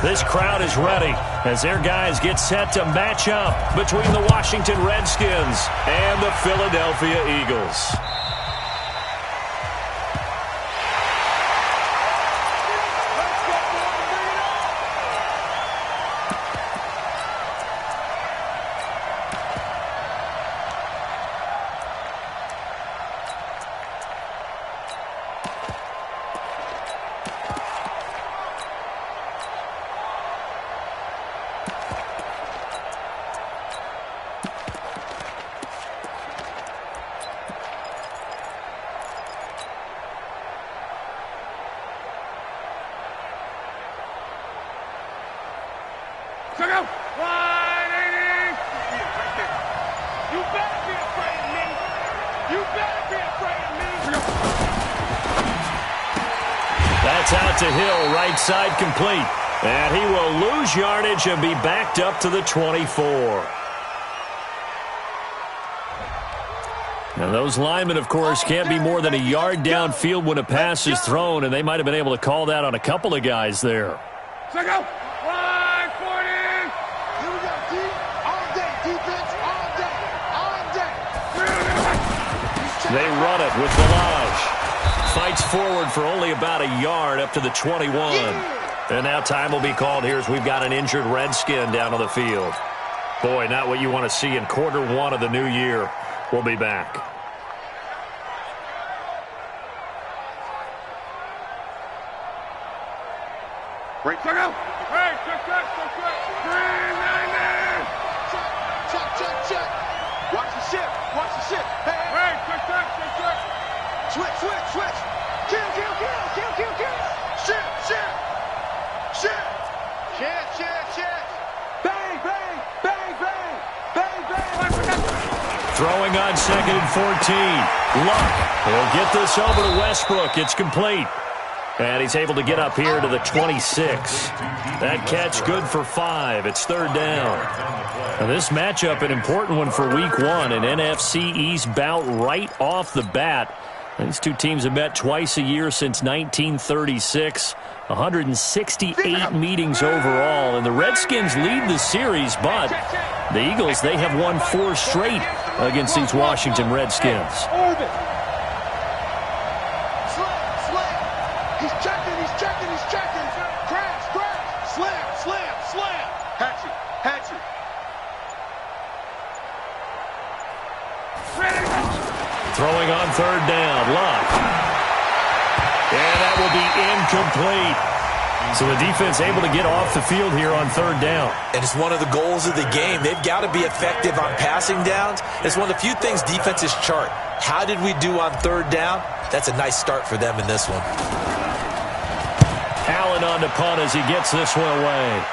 This crowd is ready as their guys get set to match up between the Washington Redskins and the Philadelphia Eagles. Check out. 180. You better be afraid of me. You better be afraid of me. That's out to Hill, right side complete. And he will lose yardage and be backed up to the 24. Now, those linemen, of course, can't be more than a yard downfield when a pass is thrown, and they might have been able to call that on a couple of guys there. Check out. 140. Here we go, D. All day. Defense all day. All day. They run it with Delage. Fights forward for only about a yard up to the 21. And now time will be called here as we've got an injured Redskin down on the field. Boy, not what you want to see in quarter one of the new year. We'll be back. Break. Check out. Hey, check. 390. Check. Watch the ship. Hey, check. Switch. Kill. Ship. Bang. Throwing on 2nd and 14. Luck will get this over to Westbrook. It's complete. And he's able to get up here to the 26. That catch good for 5. It's 3rd down. Now this matchup, an important one for week one, an NFC East bout right off the bat. These two teams have met twice a year since 1936. 168 meetings overall. And the Redskins lead the series, but the Eagles, they have won 4 straight against these Washington Redskins. He's checking. Crash. Slam. Hatchet. Throwing on 3rd down. Luck. And that will be incomplete. So the defense able to get off the field here on 3rd down. And it's one of the goals of the game. They've got to be effective on passing downs. It's one of the few things defenses chart. How did we do on 3rd down? That's a nice start for them in this one. Allen on the punt as he gets this one away.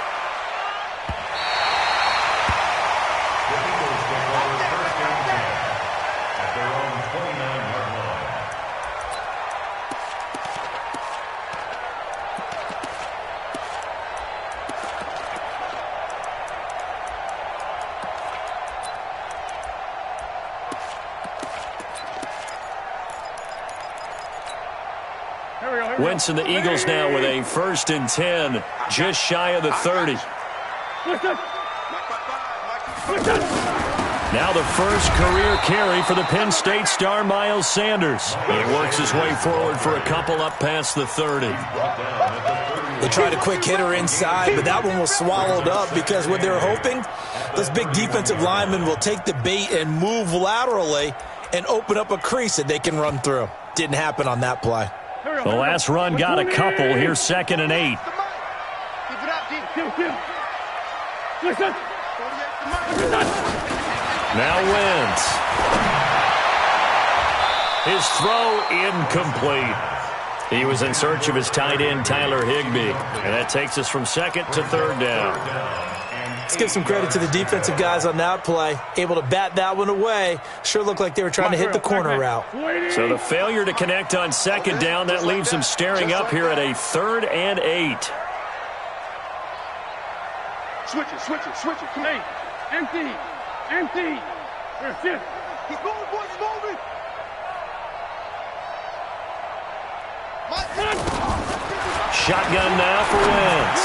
Wentz and the Eagles now with a 1st and 10, just shy of the 30. Now the first career carry for the Penn State star Miles Sanders. He works his way forward for a couple up past the 30. They tried a quick hitter inside, but that one was swallowed up because what they're hoping, this big defensive lineman will take the bait and move laterally and open up a crease that they can run through. Didn't happen on that play. The last run got a couple. Here's 2nd and 8. Now Wentz. His throw incomplete. He was in search of his tight end, Tyler Higbee. And that takes us from 2nd to 3rd down. Let's give some credit to the defensive guys on that play. Able to bat that one away. Sure looked like they were trying to hit the corner route. So the failure to connect on 2nd down, that leaves them staring up here at a 3rd and 8. Switch it. Come on. Empty. Shift. He's moving, boys. He's moving. Shotgun now for Wentz.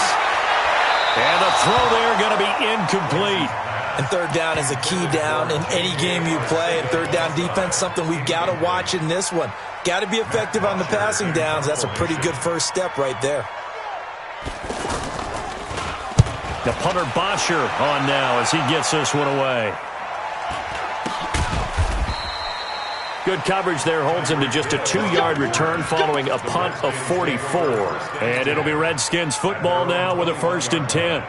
throw there going to be incomplete. And third down is a key down in any game you play. And third down defense, something we've got to watch in this one. Got to be effective on the passing downs. That's a pretty good first step right there. The punter Bosher on now as he gets this one away. Good coverage there holds him to just a 2-yard return following a punt of 44. And it'll be Redskins football now with a 1st and 10.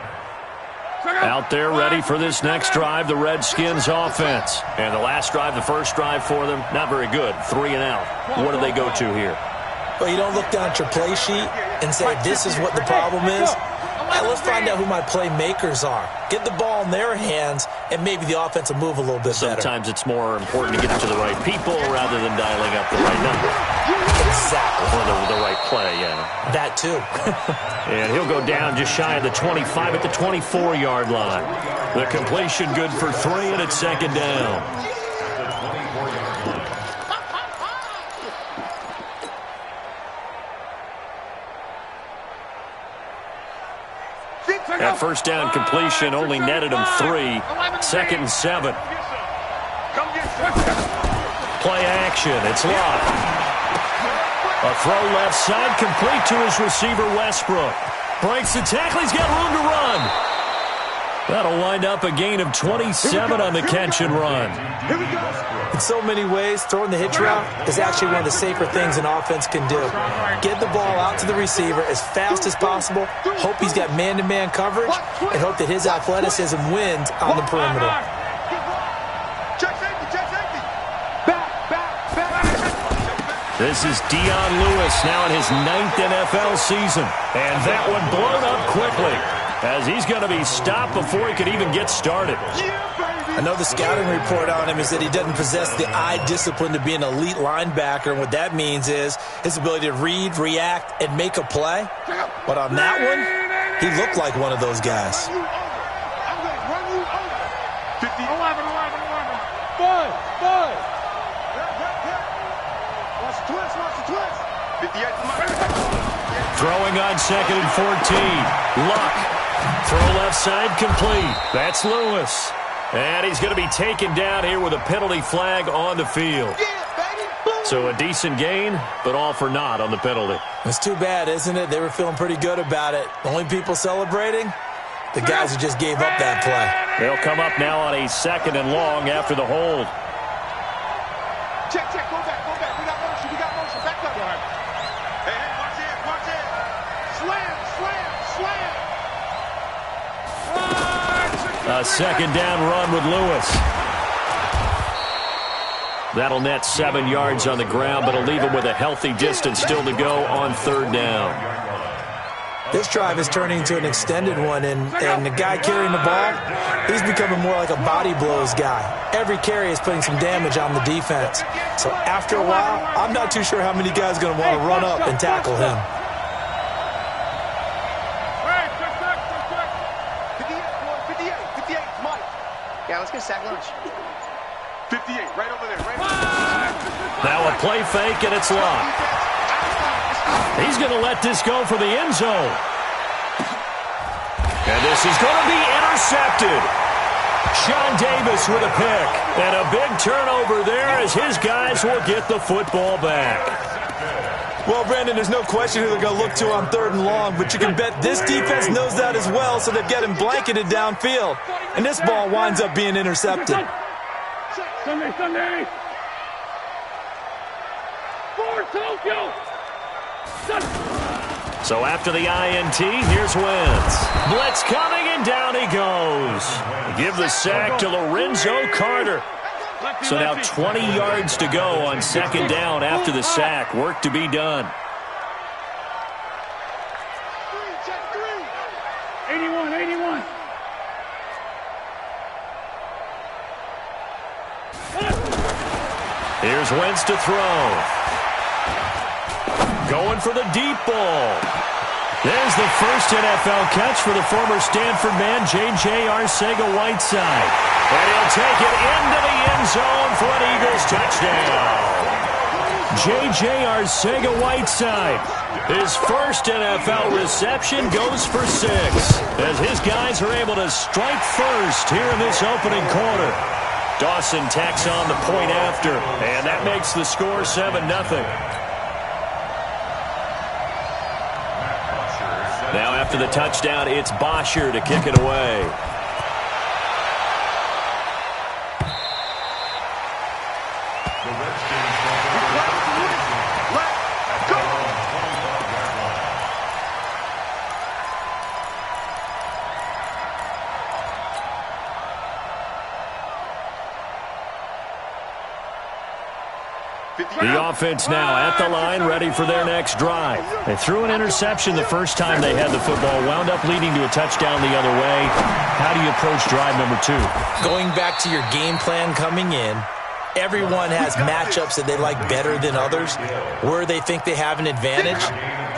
Out there ready for this next drive, the Redskins offense. And the last drive, the first drive for them, not very good. 3 and out. What do they go to here? Well, you don't look down at your play sheet and say, this is what the problem is. Let's find out who my playmakers are. Get the ball in their hands, and maybe the offense will move a little bit better. Sometimes it's more important to get it to the right people rather than dialing up the right number. Exactly. Or the right play, yeah. That too. And he'll go down just shy of the 25 at the 24-yard line. The completion good for 3, and it's 2nd down. That first down completion only netted him 3. 2nd and 7. Play action. It's Luck. A throw left side complete to his receiver Westbrook. Breaks the tackle. He's got room to run. That'll wind up a gain of 27 on the catch and run. In so many ways, throwing the hitch route is actually one of the safer things an offense can do. Get the ball out to the receiver as fast as possible, hope he's got man-to-man coverage, and hope that his athleticism wins on the perimeter. This is Dion Lewis now in his 9th NFL season. And that one blown up quickly as he's going to be stopped before he could even get started. I know the scouting report on him is that he doesn't possess the eye discipline to be an elite linebacker, and what that means is his ability to read, react, and make a play. But on that one, he looked like one of those guys. I'm going to run you over. 50. 11. Watch the twist, watch the twist. 58. Throwing on 2nd and 14. Luck. Throw left side complete. That's Lewis. And he's going to be taken down here with a penalty flag on the field. So a decent gain, but all for naught on the penalty. It's too bad, isn't it? They were feeling pretty good about it. The only people celebrating, the guys who just gave up that play. They'll come up now on a 2nd and long after the hold. Check, go back. We got motion. Back up. Hey, watch it. Slam. A 2nd down run with Lewis. That'll net 7 yards on the ground, but it'll leave him with a healthy distance still to go on 3rd down. This drive is turning into an extended one, and the guy carrying the ball, he's becoming more like a body blows guy. Every carry is putting some damage on the defense. So after a while, I'm not too sure how many guys are going to want to run up and tackle him. 58, Mike. Yeah, let's get sack lunch. 58, right over there. Now a play fake, and it's Luck. He's going to let this go for the end zone. And this is going to be intercepted. Sean Davis with a pick. And a big turnover there as his guys will get the football back. Well, Brandon, there's no question who they're going to look to on 3rd and long, but you can bet this defense knows that as well, so they've got him blanketed downfield. And this ball winds up being intercepted. Sunday. For Tokyo. So after the INT, here's Wentz. Blitz coming, and down he goes. Give the sack to Lorenzo Carter. So now 20 yards to go on 2nd down after the sack. Work to be done. 81. Here's Wentz to throw. Going for the deep ball. There's the first NFL catch for the former Stanford man, J.J. Arcega-Whiteside. And he'll take it into the end zone for an Eagles touchdown. J.J. Arcega-Whiteside. His first NFL reception goes for 6 as his guys are able to strike first here in this opening quarter. Dawson tacks on the point after, and that makes the score 7-0. Now after the touchdown, it's Bosher to kick it away. The offense now at the line, ready for their next drive. They threw an interception the first time they had the football, wound up leading to a touchdown the other way. How do you approach drive number 2? Going back to your game plan coming in, everyone has matchups that they like better than others. Where they think they have an advantage,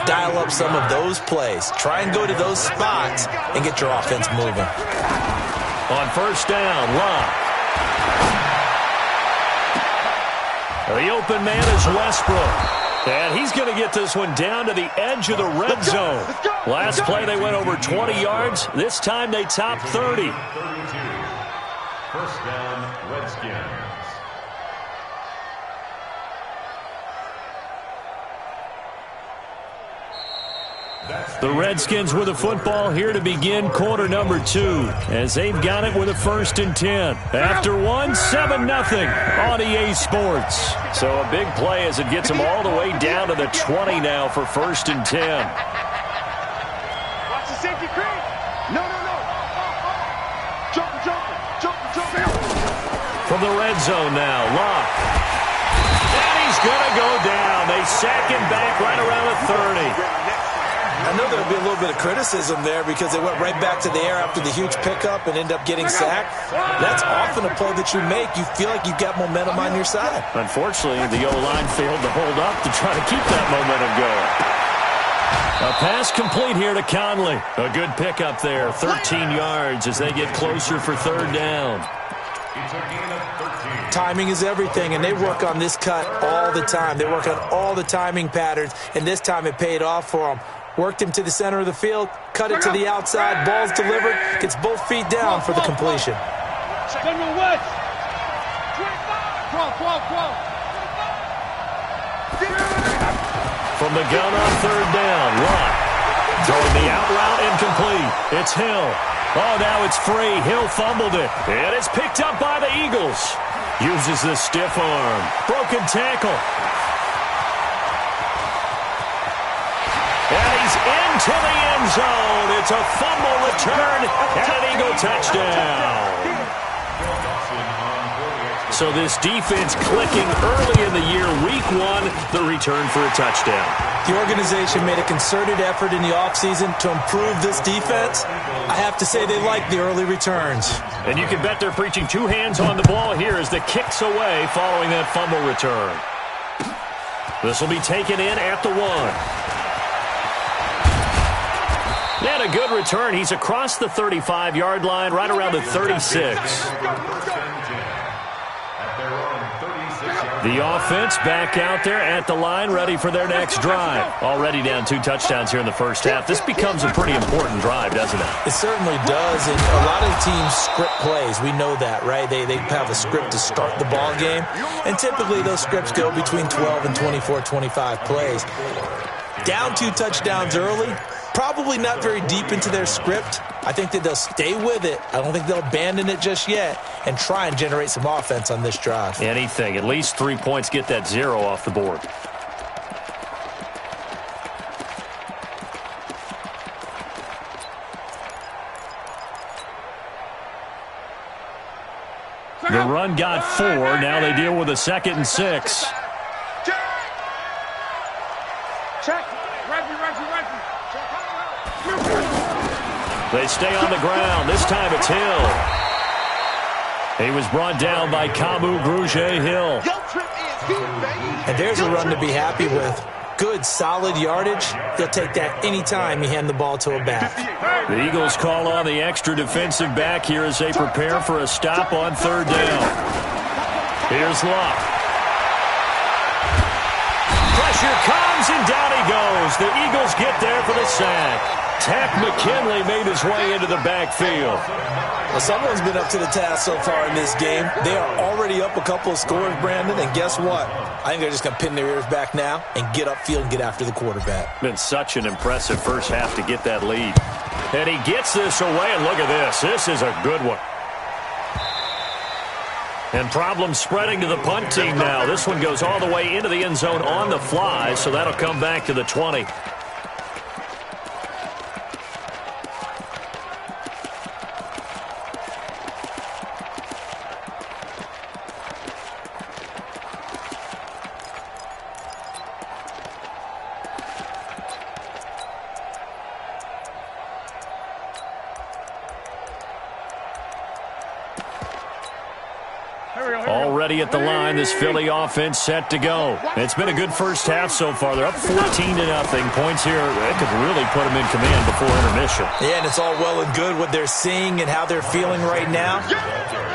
dial up some of those plays. Try and go to those spots and get your offense moving. On first down, Locke. The open man is Westbrook. And he's going to get this one down to the edge of the red zone. Last play they went over 20 yards. This time they topped 30. First down, Redskins. The Redskins with the football here to begin quarter number 2 as they've got it with a 1st and 10. After 7-0 on EA Sports. So a big play as it gets them all the way down to the 20 now for 1st and 10. Watch the safety creep. No. Jump. From the red zone now, Locke. And he's going to go down. They sack him back right around the 30. I know there'll be a little bit of criticism there because they went right back to the air after the huge pickup and end up getting sacked. That's often a play that you make. You feel like you've got momentum on your side. Unfortunately, the O-line failed to hold up to try to keep that momentum going. A pass complete here to Conley. A good pickup there, 13 yards as they get closer for 3rd down. Timing is everything, and they work on this cut all the time. They work on all the timing patterns, and this time it paid off for them. Worked him to the center of the field, cut it to the outside, ball's delivered, gets both feet down for the completion. From the gun on 3rd down, Locke. Throwing the out route incomplete. It's Hill. Oh, now it's free. Hill fumbled it. And it's picked up by the Eagles. Uses the stiff arm. Broken tackle. And he's into the end zone. It's a fumble return and an Eagle touchdown. So this defense clicking early in the year, week 1, the return for a touchdown. The organization made a concerted effort in the offseason to improve this defense. I have to say they like the early returns. And you can bet they're preaching 2 hands on the ball here as the kick's away following that fumble return. This will be taken in at the 1. And a good return. He's across the 35-yard line, right around the 36. The offense back out there at the line, ready for their next drive. Already down 2 touchdowns here in the first half. This becomes a pretty important drive, doesn't it? It certainly does, and a lot of teams script plays. We know that, right? They have a script to start the ball game, and typically those scripts go between 12 and 24, 25 plays. Down 2 touchdowns early, probably not very deep into their script. I think that they'll stay with it. I don't think they'll abandon it just yet and try and generate some offense on this drive. Anything. At least 3 points, get that 0 off the board. The run got 4. Now they deal with a 2nd and 6. Check. They stay on the ground. This time it's Hill. He was brought down by Kamu Grugier-Hill. And there's a run to be happy with. Good, solid yardage. He'll take that anytime you hand the ball to a back. The Eagles call on the extra defensive back here as they prepare for a stop on 3rd down. Here's Locke. Pressure comes, and down he goes. The Eagles get there for the sack. Tack McKinley made his way into the backfield. Well, someone's been up to the task so far in this game. They are already up a couple of scores, Brandon, and guess what? I think they're just going to pin their ears back now and get upfield and get after the quarterback. Been such an impressive first half to get that lead. And he gets this away, and look at this. This is a good one. And problems spreading to the punt team now. This one goes all the way into the end zone on the fly, so that'll come back to the 20. Already at the line, this Philly offense set to go. It's been a good first half so far. They're up 14-0. Points here, that could really put them in command before intermission. Yeah, and it's all well and good what they're seeing and how they're feeling right now.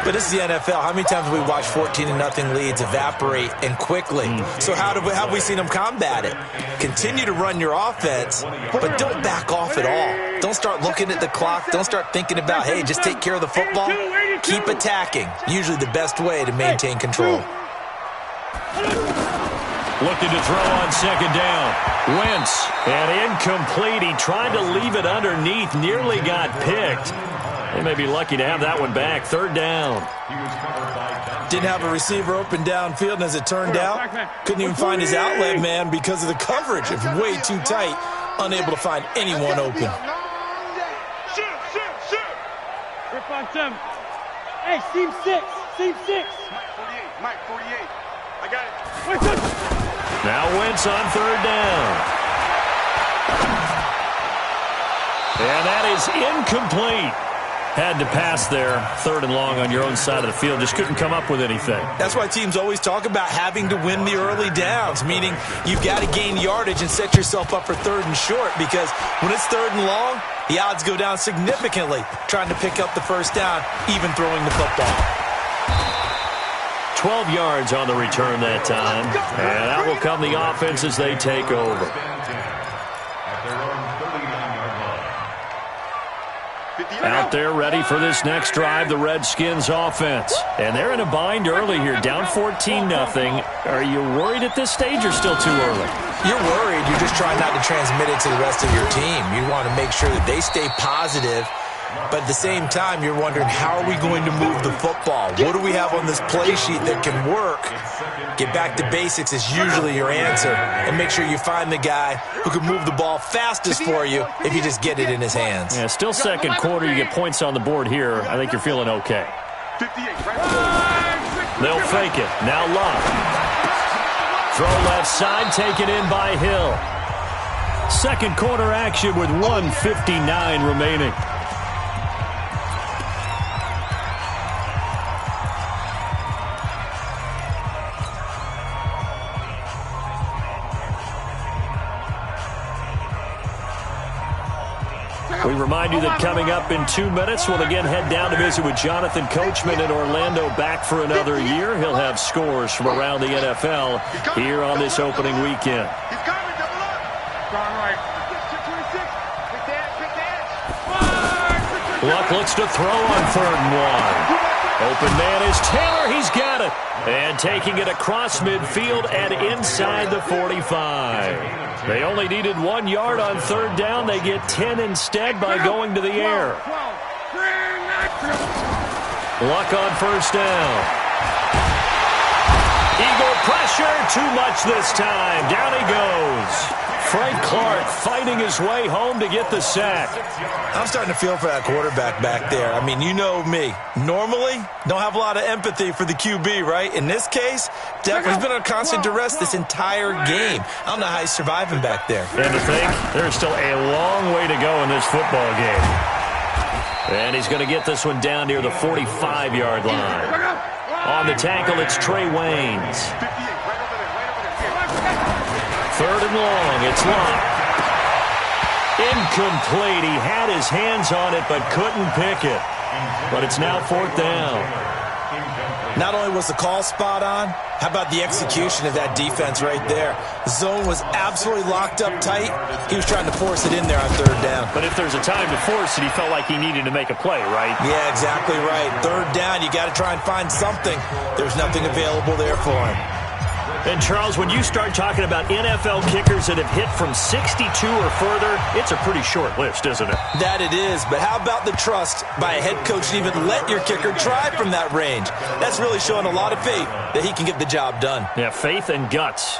But this is the NFL. How many times have we watched 14-0 leads evaporate and quickly? So how have we seen them combat it? Continue to run your offense, but don't back off at all. Don't start looking at the clock. Don't start thinking about, hey, just take care of the football. Keep attacking. Usually the best way to maintain control. Looking to throw on second down. Wentz, and incomplete. He tried to leave it underneath. Nearly got picked. They may be lucky to have that one back. Third down. Didn't have a receiver open downfield, and as it turned out, couldn't even find his outlet man because of the coverage. It was way too tight. Unable to find anyone open. Rip on 7. Hey, seam 6. Seam 6. Mike 48. I got it. Wait, now Wentz on third down. And that is incomplete. Had to pass there, third and long on your own side of the field. Just couldn't come up with anything. That's why teams always talk about having to win the early downs, meaning you've got to gain yardage and set yourself up for third and short, because when it's third and long, the odds go down significantly trying to pick up the first down, even throwing the football. 12 yards on the return that time. And out will come the offense as they take over. Out there ready for this next drive, the Redskins offense. And they're in a bind early here, down 14-0. Are you worried at this stage or still too early? You're worried. You're just trying not to transmit it to the rest of your team. You want to make sure that they stay positive. But at the same time, you're wondering, how are we going to move the football? What do we have on this play sheet that can work? Get back to basics is usually your answer. And make sure you find the guy who can move the ball fastest for you if you just get it in his hands. Yeah, still second quarter. You get points on the board here. I think you're feeling okay. They'll fake it. Now Luck. Throw left side, taken in by Hill. Second quarter action with 1:59 remaining. We remind you that coming up in 2 minutes, we'll again head down to visit with Jonathan Coachman in Orlando, back for another year. He'll have scores from around the NFL here on this opening weekend. He's coming, double up. Gone right. 26. Pick the edge. Luck looks to throw on third and one. Open man is Taylor. He's got it. And taking it across midfield and inside the 45. They only needed 1 yard on third down. They get 10 instead by going to the air. Luck on first down. Eagle pressure. Too much this time. Down he goes. Frank Clark fighting his way home to get the sack. I'm starting to feel for that quarterback back there. I mean, you know me. Normally, don't have a lot of empathy for the QB, right? In this case, definitely he's been under constant duress this entire game. I don't know how he's surviving back there. And to think, there's still a long way to go in this football game. And he's going to get this one down near the 45-yard line. On the tackle, it's Trey Waynes. Third and long, it's Luck. Incomplete. He had his hands on it but couldn't pick it. But it's now fourth down. Not only was the call spot on, how about the execution of that defense right there? The zone was absolutely locked up tight. He was trying to force it in there on third down. But if there's a time to force it, he felt like he needed to make a play, right? Yeah, exactly right. Third down, you got to try and find something. There's nothing available there for him. And, Charles, when you start talking about NFL kickers that have hit from 62 or further, it's a pretty short list, isn't it? That it is, but how about the trust by a head coach to even let your kicker try from that range? That's really showing a lot of faith that he can get the job done. Yeah, faith and guts.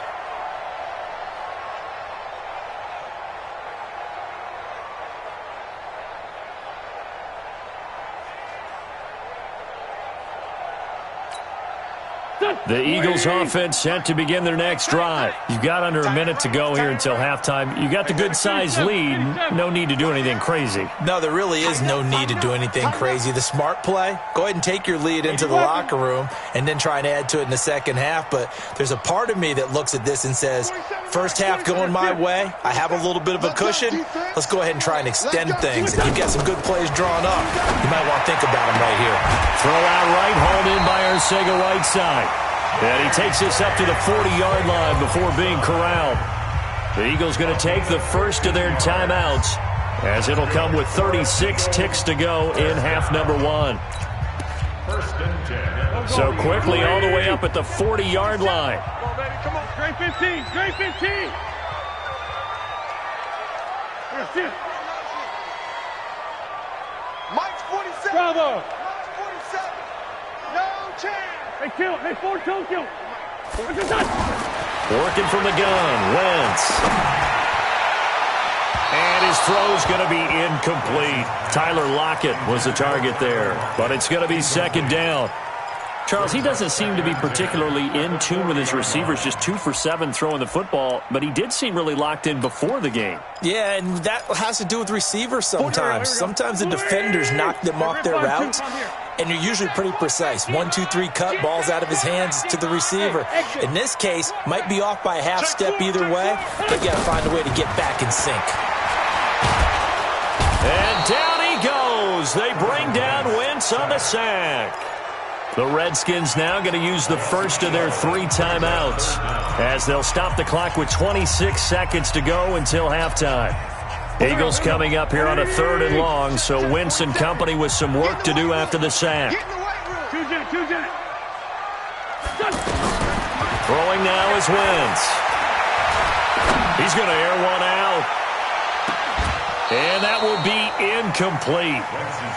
The Eagles offense set to begin their next drive. You've got under a minute to go here until halftime. You got the good-sized lead. No need to do anything crazy. No, there really is no need to do anything crazy. The smart play, go ahead and take your lead into the locker room and then try and add to it in the second half. But there's a part of me that looks at this and says, first half going my way, I have a little bit of a cushion. Let's go ahead and try and extend things. And you've got some good plays drawn up. You might want to think about them right here. Throw out right, hauled in by Arcega-Whiteside. And he takes this up to the 40-yard line before being corralled. The Eagles going to take the first of their timeouts as it'll come with 36 ticks to go in half number one. So quickly all the way up at the 40-yard line. Come on, baby, come on. Straight 15, straight 15. That's it. Mike's 47. Bravo. Mike's 47. No chance. Hey, kill. Hey, Ford, don't kill. Working from the gun, Wentz. And his throw's going to be incomplete. Tyler Lockett was the target there, but it's going to be second down. Charles, he doesn't seem to be particularly in tune with his receivers, just 2 for 7 throwing the football, but he did seem really locked in before the game. Yeah, and that has to do with receivers sometimes. Sometimes the defenders knock them off their routes, and they're usually pretty precise. 1, 2, 3 cut, balls out of his hands to the receiver. In this case, might be off by a half step either way, but you got to find a way to get back in sync. And down he goes. They bring down Wentz on the sack. The Redskins now going to use the first of their 3 timeouts as they'll stop the clock with 26 seconds to go until halftime. Eagles coming up here on a 3rd and long, so Wentz and company with some work to do after the sack. Throwing now is Wentz. He's going to air one out. And that will be incomplete.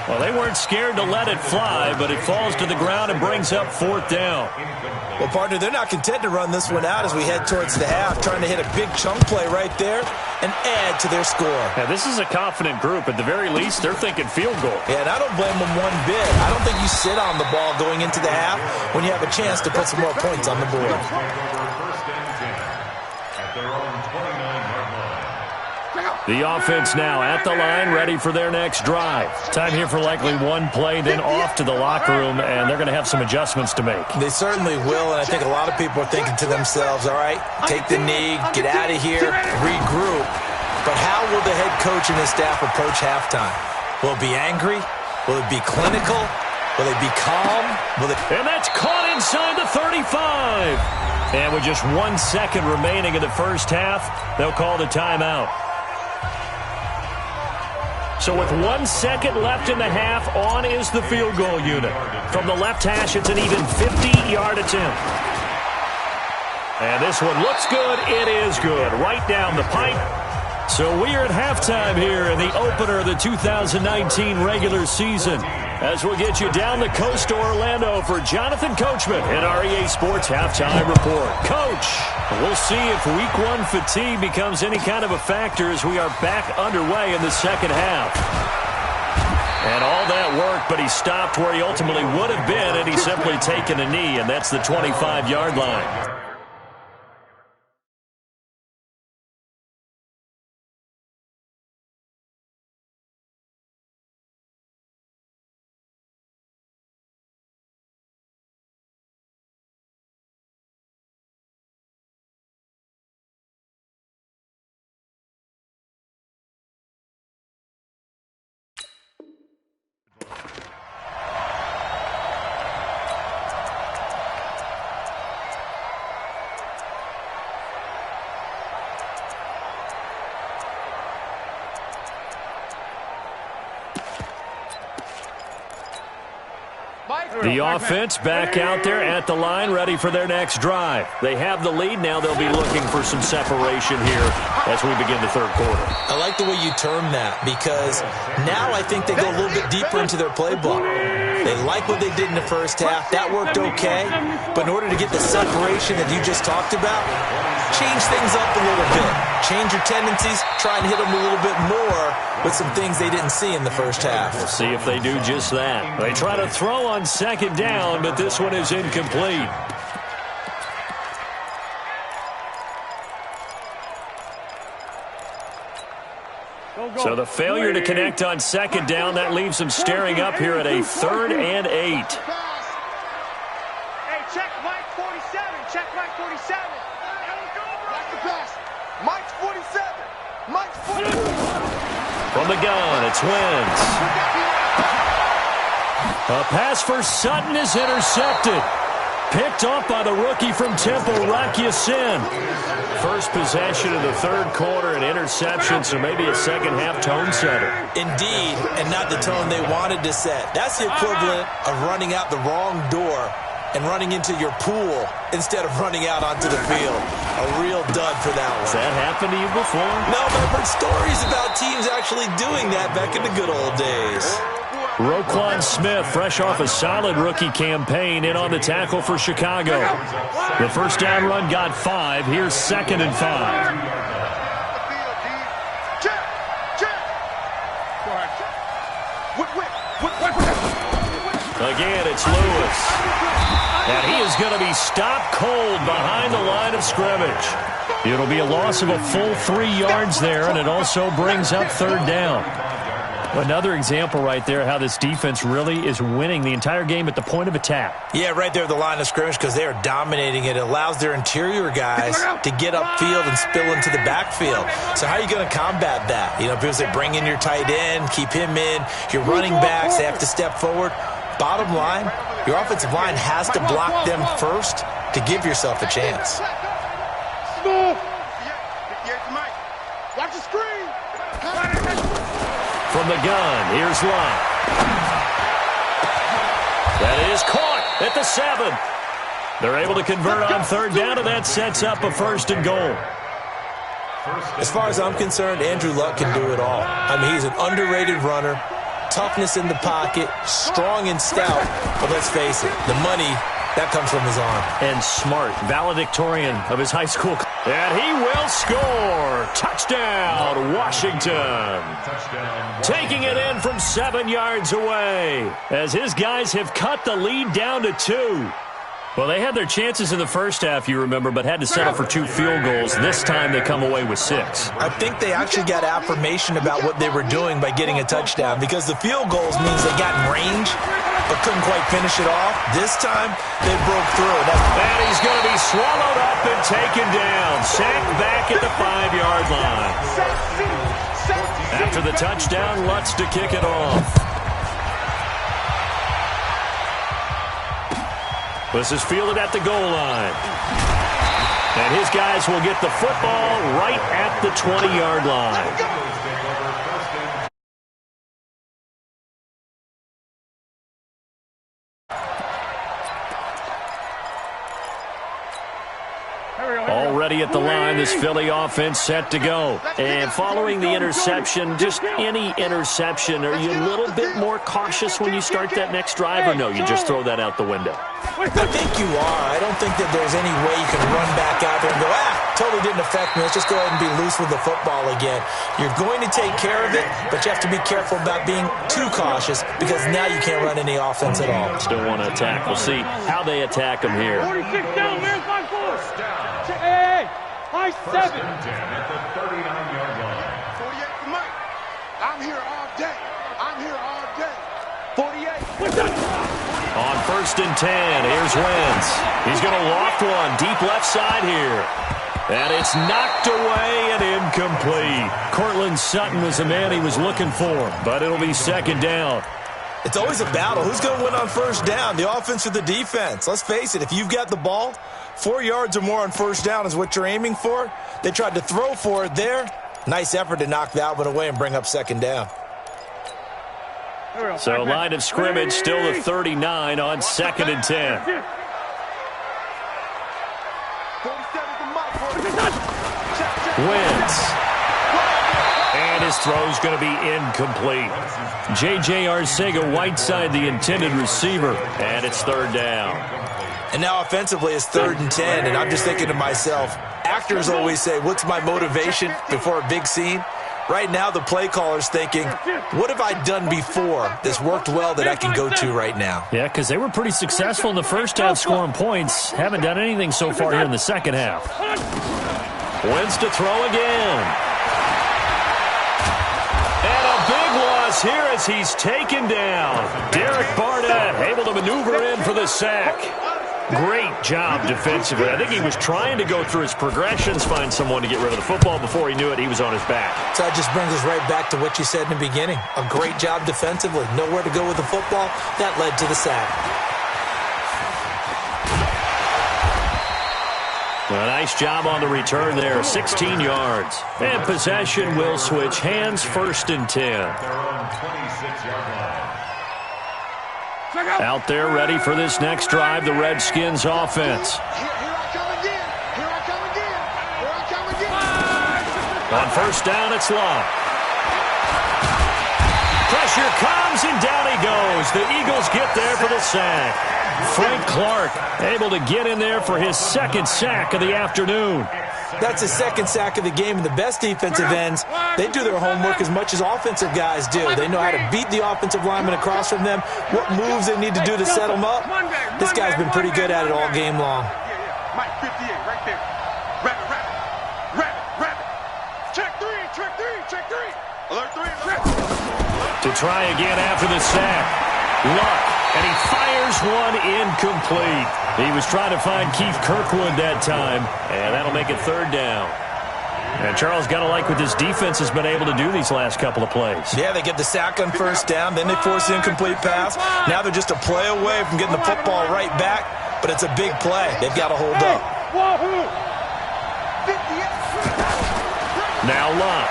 Well, they weren't scared to let it fly, but it falls to the ground and brings up 4th down. Well, partner, they're not content to run this one out as we head towards the half, trying to hit a big chunk play right there and add to their score. Now, this is a confident group. At the very least, they're thinking field goal. Yeah, and I don't blame them one bit. I don't think you sit on the ball going into the half when you have a chance to put some more points on the board. The offense now at the line, ready for their next drive. Time here for likely one play, then off to the locker room, and they're going to have some adjustments to make. They certainly will, and I think a lot of people are thinking to themselves, all right, take the knee, get out of here, regroup. But how will the head coach and his staff approach halftime? Will it be angry? Will it be clinical? Will they be calm? And that's caught inside the 35. And with just 1 second remaining in the first half, they'll call the timeout. So with 1 second left in the half, on is the field goal unit. From the left hash, it's an even 50-yard attempt. And this one looks good. It is good. Right down the pipe. So we are at halftime here in the opener of the 2019 regular season, as we'll get you down the coast to Orlando for Jonathan Coachman in our EA Sports Halftime Report. Coach, we'll see if Week 1 fatigue becomes any kind of a factor as we are back underway in the second half. And all that work, but he stopped where he ultimately would have been, and he's simply taken a knee, and that's the 25-yard line. The offense back out there at the line, ready for their next drive. They have the lead. Now they'll be looking for some separation here as we begin the third quarter. I like the way you term that, because now I think they go a little bit deeper into their playbook. They like what they did in the first half. That worked okay. But in order to get the separation that you just talked about, change things up a little bit. Change your tendencies. Try and hit them a little bit more with some things they didn't see in the first half. We'll see if they do just that. They try to throw on second down, but this one is incomplete. So the failure to connect on second down, that leaves them staring up here at a 3rd and 8. Hey, check Mike 47. Check Mike 47. That's the pass. Mike's 47. Mike's 47. From the gun, it's Wentz. A pass for Sutton is intercepted. Picked off by the rookie from Temple, Rakiasin. First possession of the third quarter, an interception, so maybe a second-half tone setter. Indeed, and not the tone they wanted to set. That's the equivalent of running out the wrong door and running into your pool instead of running out onto the field. A real dud for that one. Has that happened to you before? No, but I've heard stories about teams actually doing that back in the good old days. Roquan Smith, fresh off a solid rookie campaign, in on the tackle for Chicago. The first down run got 5. Here's 2nd and 5. Again, it's Lewis. And he is going to be stopped cold behind the line of scrimmage. It'll be a loss of a full 3 yards there, and it also brings up 3rd down. Another example right there how this defense really is winning the entire game at the point of attack. Yeah, right there at the line of scrimmage, because they are dominating it. It allows their interior guys to get upfield and spill into the backfield. So how are you going to combat that? You know, people say bring in your tight end, keep him in. Your running backs, they have to step forward. Bottom line, your offensive line has to block them first to give yourself a chance. Watch the screen. From the gun, here's Lott. That is caught at the 7. They're able to convert on 3rd down, and that sets up a 1st and goal. As far as I'm concerned, Andrew Luck can do it all. I mean, he's an underrated runner. Toughness in the pocket, strong and stout. But let's face it, the money, that comes from his arm. And smart, valedictorian of his high school. And he will score. Touchdown, Washington. Taking it in from 7 yards away as his guys have cut the lead down to 2. Well, they had their chances in the first half, you remember, but had to settle for 2 field goals. This time they come away with 6. I think they actually got affirmation about what they were doing by getting a touchdown, because the field goals means they got in range but couldn't quite finish it off. This time they broke through. And he's going to be swallowed up and taken down. Sacked back at the 5-yard line. After the touchdown, Lutz to kick it off. This is fielded at the goal line. And his guys will get the football right at the 20-yard line. Already at the line, this Philly offense set to go. And following the interception, just any interception, are you a little bit more cautious when you start that next drive, or no, you just throw that out the window? I think you are. I don't think that there's any way you can run back out there and go, totally didn't affect me. Let's just go ahead and be loose with the football again. You're going to take care of it, but you have to be careful about being too cautious, because now you can't run any offense at all. Still want to attack. We'll see how they attack them here. 46 down, man. 5-4. Hey, high 7. At the 39-yard line. 48 for Mike. I'm here all day. I'm here all day. 48. On 1st and 10, here's Wentz. He's going to loft one deep left side here. And it's knocked away and incomplete. Cortland Sutton was the man he was looking for, but it'll be 2nd down. It's always a battle. Who's going to win on 1st down, the offense or the defense? Let's face it, if you've got the ball, 4 yards or more on 1st down is what you're aiming for. They tried to throw for it there. Nice effort to knock that one away and bring up 2nd down. So line of scrimmage still the 39 on 2nd and 10. Wins. And his throw's going to be incomplete. J.J. Arcega-Whiteside, the intended receiver, and it's 3rd down. And now offensively it's 3rd and 10, and I'm just thinking to myself, actors always say, what's my motivation before a big scene? Right now the play caller's thinking, what have I done before that's worked well that I can go to right now? Yeah, because they were pretty successful in the first half scoring points. Haven't done anything so far here in the second half. Wins to throw again. And a big loss here as he's taken down. Derek Barnett able to maneuver in for the sack. Great job defensively. I think he was trying to go through his progressions, find someone to get rid of the football. Before he knew it, he was on his back. So that just brings us right back to what you said in the beginning. A great job defensively. Nowhere to go with the football. That led to the sack. A nice job on the return there. 16 yards. And possession will switch hands. 1st and 10. Out there ready for this next drive, the Redskins offense. On 1st down, it's Love. Pressure comes, and down he goes. The Eagles get there for the sack. Frank Clark able to get in there for his 2nd sack of the afternoon. That's his 2nd sack of the game, and the best defensive ends, they do their homework as much as offensive guys do. They know how to beat the offensive lineman across from them, what moves they need to do to set them up. This guy's been pretty good at it all game long. Mike 58 right there. Rabbit. Check 3. Alert 3. To try again after the sack. Luck, and he fires one incomplete. He was trying to find Keith Kirkwood that time, and that'll make it 3rd down. And Charles, got to like what this defense has been able to do these last couple of plays. Yeah, they get the sack on 1st down, then they force the incomplete pass. Now they're just a play away from getting the football right back, but it's a big play. They've got to hold up. Now Luck.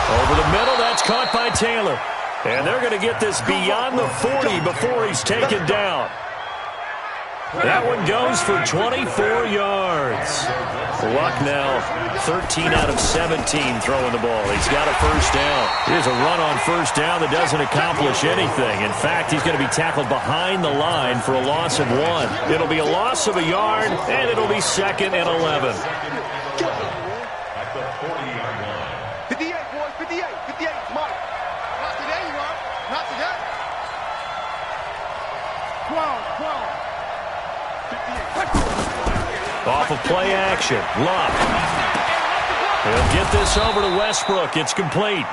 Over the middle, that's caught by Taylor. And they're going to get this beyond the 40 before he's taken down. That one goes for 24 yards. Luck now 13 out of 17 throwing the ball. He's got a 1st down. Here's a run on 1st down that doesn't accomplish anything. In fact, he's going to be tackled behind the line for a loss of 1. It'll be a loss of a yard, and it'll be 2nd and 11. 58, Mike. Not today, you are. Not today. 12. Off of play action. Luck. He'll get this over to Westbrook. It's complete.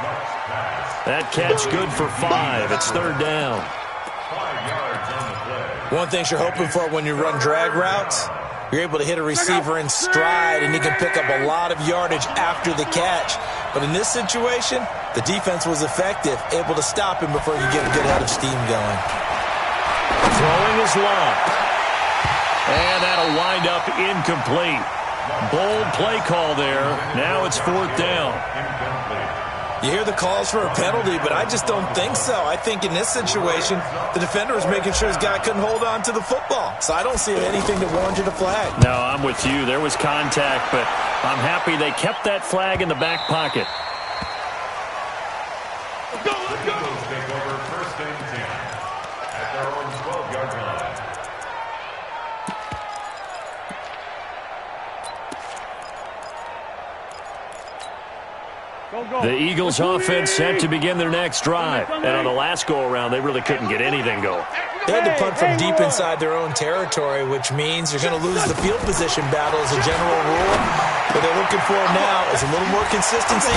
That catch good for 5. It's 3rd down. One thing you're hoping for when you run drag routes, you're able to hit a receiver in stride, and he can pick up a lot of yardage after the catch. But in this situation, the defense was effective, able to stop him before he could get a good head of steam going. Throwing is Luck. And that'll wind up incomplete. Bold play call there. Now it's 4th down. You hear the calls for a penalty, but I just don't think so. I think in this situation, the defender was making sure his guy couldn't hold on to the football. So I don't see anything that warranted a flag. No, I'm with you. There was contact, but I'm happy they kept that flag in the back pocket. Let's go. Eagles take over 1st and 10 at their own 12-yard line. The Eagles offense set to begin their next drive. And on the last go-around, they really couldn't get anything going. They had to punt from deep inside their own territory, which means you're going to lose the field position battle as a general rule. What they're looking for now is a little more consistency,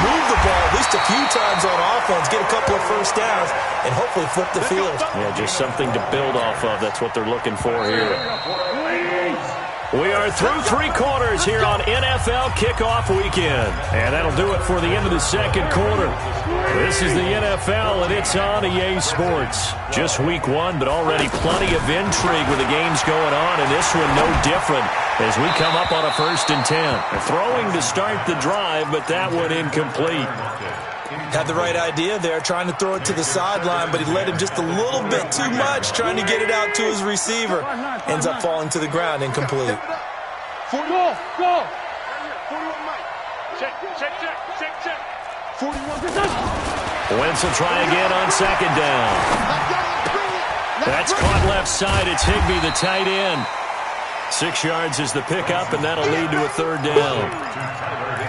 move the ball at least a few times on offense, get a couple of 1st downs, and hopefully flip the field. Yeah, just something to build off of. That's what they're looking for here. We are through 3 quarters here on NFL Kickoff Weekend. And that'll do it for the end of the 2nd quarter. This is the NFL, and it's on EA Sports. Just week 1, but already plenty of intrigue with the games going on, and this one no different. as we come up on a 1st and 10. Throwing to start the drive, but that one incomplete. Had the right idea there, trying to throw it to the sideline, but he led him just a little bit too much, trying to get it out to his receiver. Ends up falling to the ground, incomplete. Go! 41 Mike. Check. 41. Wentz will try again on 2nd down. That's caught left side. It's Higbee, the tight end. 6 yards is the pickup, and that'll lead to a 3rd down.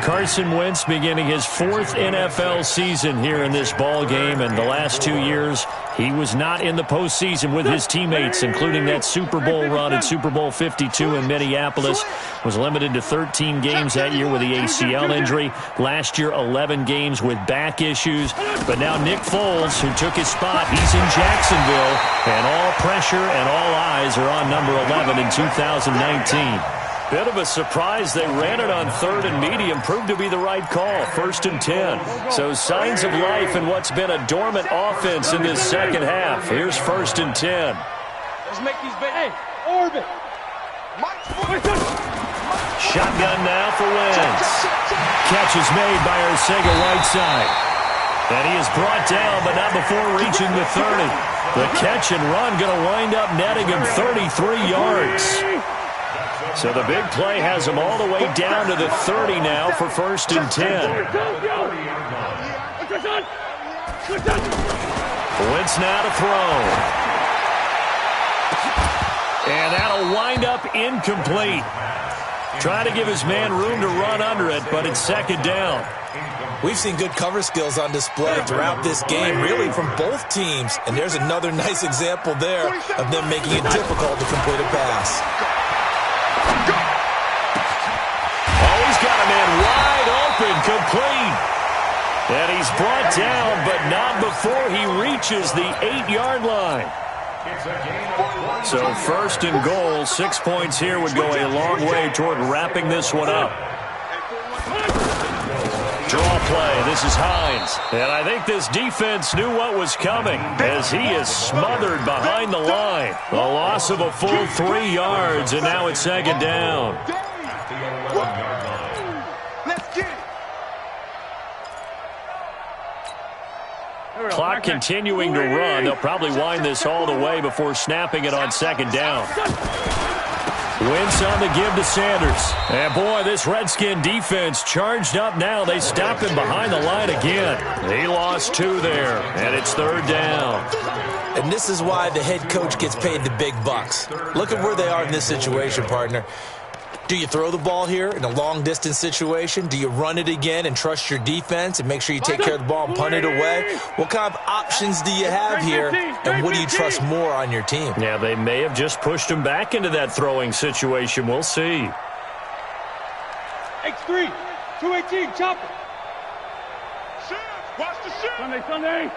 Carson Wentz beginning his 4th NFL season here in this ball game, and the last 2 years he was not in the postseason with his teammates, including that Super Bowl run in Super Bowl 52 in Minneapolis. Was limited to 13 games that year with the ACL injury. Last year, 11 games with back issues. But now Nick Foles, who took his spot, he's in Jacksonville, and all pressure and all eyes are on number 11 in 2019. Bit of a surprise. They ran it on 3rd and medium. Proved to be the right call. 1st and 10. So signs of life in what's been a dormant offense in this 2nd half. Here's 1st and 10. Let's make these big. Hey, orbit. Shotgun now for Wentz. Catch is made by Arcega-Whiteside. And he is brought down, but not before reaching the 30. The catch and run going to wind up netting him 33 yards. So the big play has him all the way down to the 30 now for 1st and 10. Wentz now to throw. And that'll wind up incomplete. Trying to give his man room to run under it, but it's 2nd down. We've seen good cover skills on display throughout this game, really from both teams. And there's another nice example there of them making it difficult to complete a pass. Oh, he's got a man wide open, complete. And he's brought down, but not before he reaches the 8-yard line. So 1st and goal, 6 points here would go a long way toward wrapping this one up. Draw play. This is Hines. And I think this defense knew what was coming as he is smothered behind the line. A loss of a full 3 yards, and now it's 2nd down. Let's get it. Clock continuing to run. They'll probably wind this all the way before snapping it on 2nd down. Wentz on the give to Sanders. And boy, this Redskin defense charged up now. They stopped him behind the line again. He lost 2 there, and it's 3rd down. And this is why the head coach gets paid the big bucks. Look at where they are in this situation, partner. Do you throw the ball here in a long-distance situation? Do you run it again and trust your defense and make sure you take care of the ball and punt it away? What kind of options do you have here, and what do you trust more on your team? Yeah, they may have just pushed him back into that throwing situation. We'll see. X3, 218, chopper. Watch the shit. Sunday.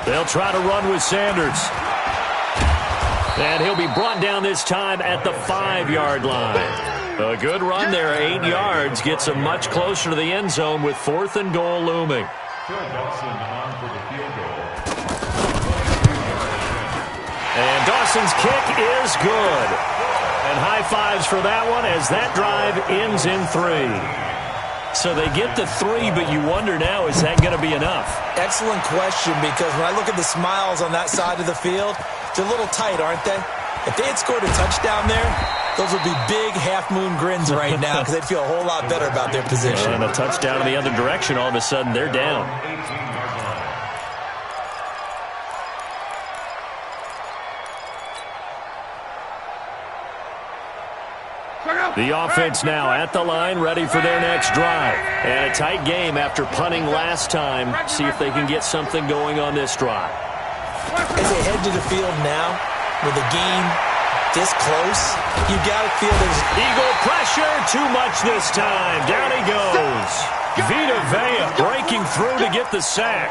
They'll try to run with Sanders. And he'll be brought down this time at the 5-yard line. A good run there, 8 yards, gets him much closer to the end zone with 4th and goal looming. And Dawson's kick is good. And high fives for that one as that drive ends in 3. So they get the 3, but you wonder now, is that going to be enough? Excellent question, because when I look at the smiles on that side of the field, they're a little tight, aren't they? If they had scored a touchdown there, those would be big half-moon grins right now because they'd feel a whole lot better about their position. And a touchdown in the other direction, all of a sudden they're down. The offense now at the line, ready for their next drive. And a tight game after punting last time. See if they can get something going on this drive. As they head to the field now, with the game this close, you got to feel there's Eagle pressure, too much this time. Down he goes. Vita Vea breaking through to get the sack.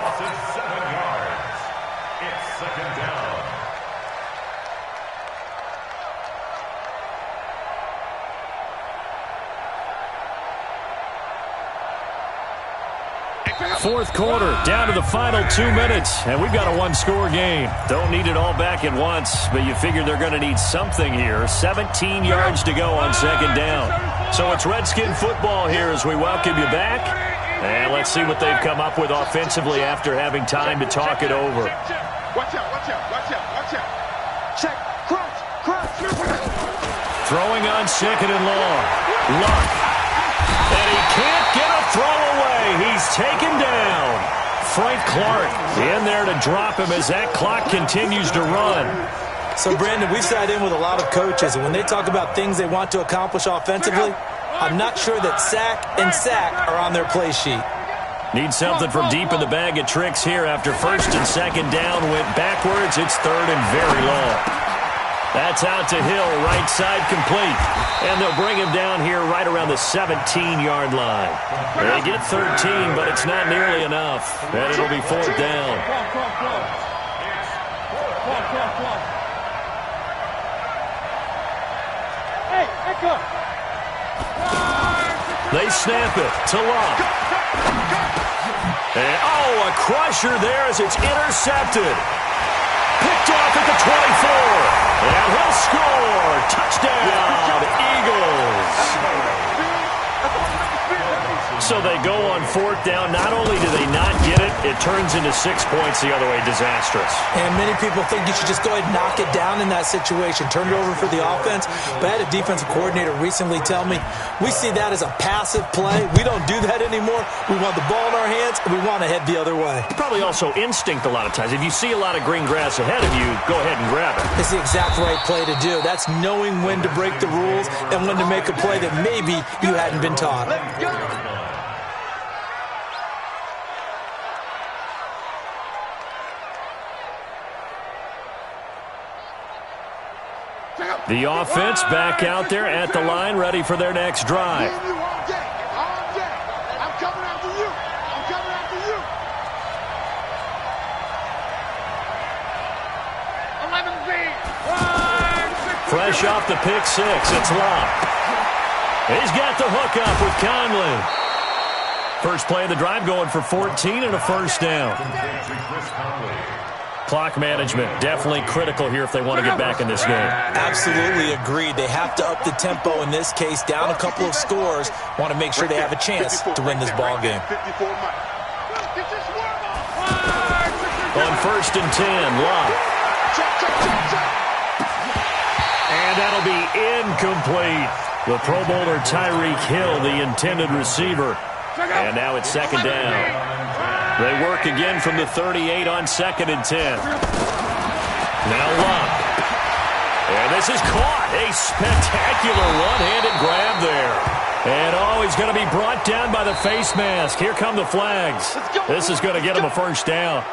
Fourth quarter, down to the final 2 minutes, and we've got a one-score game. Don't need it all back at once, but you figure they're going to need something here. 17 yards to go on second down. So it's Redskin football here as we welcome you back. And let's see what they've come up with offensively after having time to talk it over. Watch out, watch out, watch out, watch out. Check, crunch. Throwing on second and long. Luck. And he can't get a throw away. He's taken down. Frank Clark in there to drop him as that clock continues to run. So, Brandon, we've sat in with a lot of coaches, and when they talk about things they want to accomplish offensively, I'm not sure that sack and sack are on their play sheet. Need something from deep in the bag of tricks here after first and second down went backwards. It's third and very long. That's out to Hill, right side complete. And they'll bring him down here right around the 17-yard line. They get 13, but it's not nearly enough. And it'll be fourth down. They snap it to Luck. And, a crusher there as it's intercepted. Picked off at the 24. And he'll score. Touchdown, Eagles. So they go on fourth down. Not only do they not get it, it turns into 6 points the other way. Disastrous. And many people think you should just go ahead and knock it down in that situation. Turn it over for the offense. But I had a defensive coordinator recently tell me, we see that as a passive play. We don't do that anymore. We want the ball in our hands, and we want to head the other way. Probably also instinct a lot of times. If you see a lot of green grass ahead of you, go ahead and grab it. It's the exact right play to do. That's knowing when to break the rules and when to make a play that maybe you hadn't been taught. The offense back out there at the line, ready for their next drive. I'm coming after you. I'm coming after you. 11 Fresh off the pick six, it's Luck. He's got the hook up with Conley. First play of the drive going for 14 and a first down. Clock management definitely critical here if they want to get back in this game. Absolutely agreed. They have to up the tempo in this case, down a couple of scores. Want to make sure they have a chance to win this ball game. On first and 10, Luck. And that'll be incomplete. The Pro Bowler Tyreek Hill, the intended receiver. And now it's second down. They work again from the 38 on second and 10. Now Luck. And this is caught. A spectacular one-handed grab there. And, he's going to be brought down by the face mask. Here come the flags. This is going to get him a first down.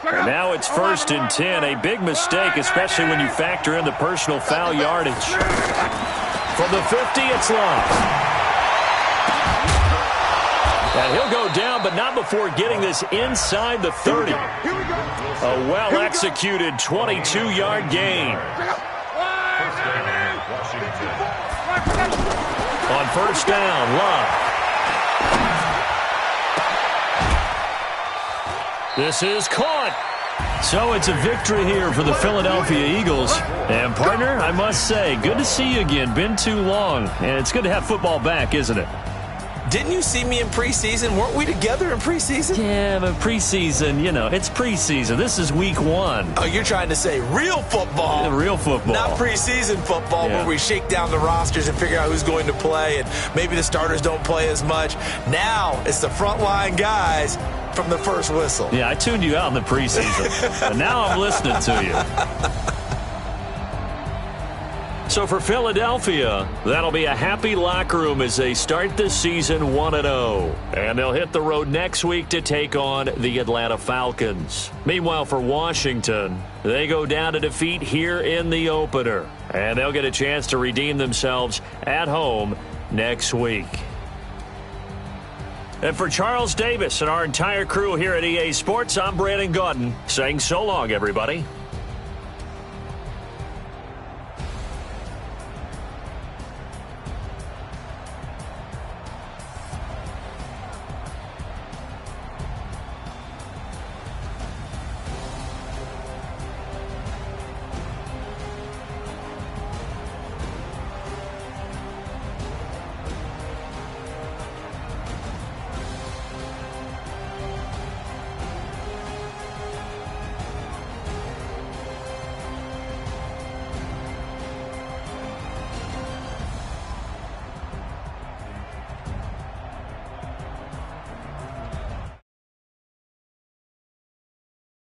And now it's first and 10. A big mistake, especially when you factor in the personal foul yardage. From the 50, it's Luck. And he'll go down, but not before getting this inside the 30. A well-executed 22-yard gain. On first down, Luck. This is caught. So it's a victory here for the Philadelphia Eagles. And, partner, I must say, good to see you again. Been too long. And it's good to have football back, isn't it? Didn't you see me in preseason? Weren't we together in preseason? Yeah, but preseason, it's preseason. This is week 1. Oh, you're trying to say real football. Real football. Not preseason football where we shake down the rosters and figure out who's going to play, and maybe the starters don't play as much. Now it's the frontline guys from the first whistle. Yeah, I tuned you out in the preseason. And now I'm listening to you. So for Philadelphia, that'll be a happy locker room as they start this season 1-0. And they'll hit the road next week to take on the Atlanta Falcons. Meanwhile, for Washington, they go down to defeat here in the opener. And they'll get a chance to redeem themselves at home next week. And for Charles Davis and our entire crew here at EA Sports, I'm Brandon Gaudin saying so long, everybody.